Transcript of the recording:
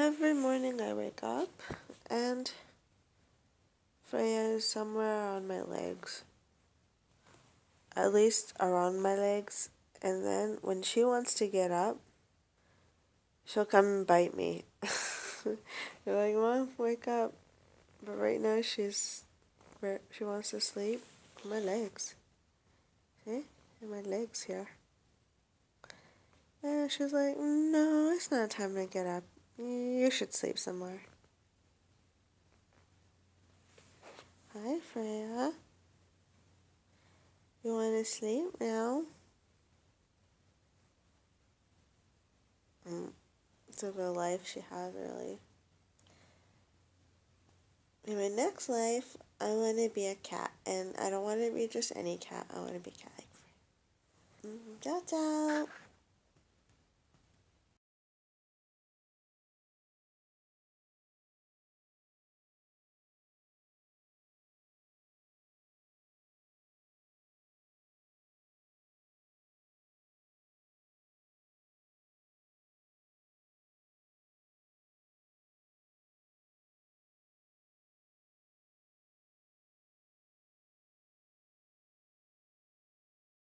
Every morning I wake up and Freyja is somewhere on my legs. At least around my legs. And then when she wants to get up, she'll come and bite me. You're like, Mom, wake up. But right now she wants to sleep on my legs. See? In my legs here. And she's like, no, it's not time to get up. You should sleep somewhere. Hi, Freyja. You want to sleep now? It's a good life she has, really. In my next life, I want to be a cat. And I don't want to be just any cat. I want to be cat like Freyja. Ciao, ciao.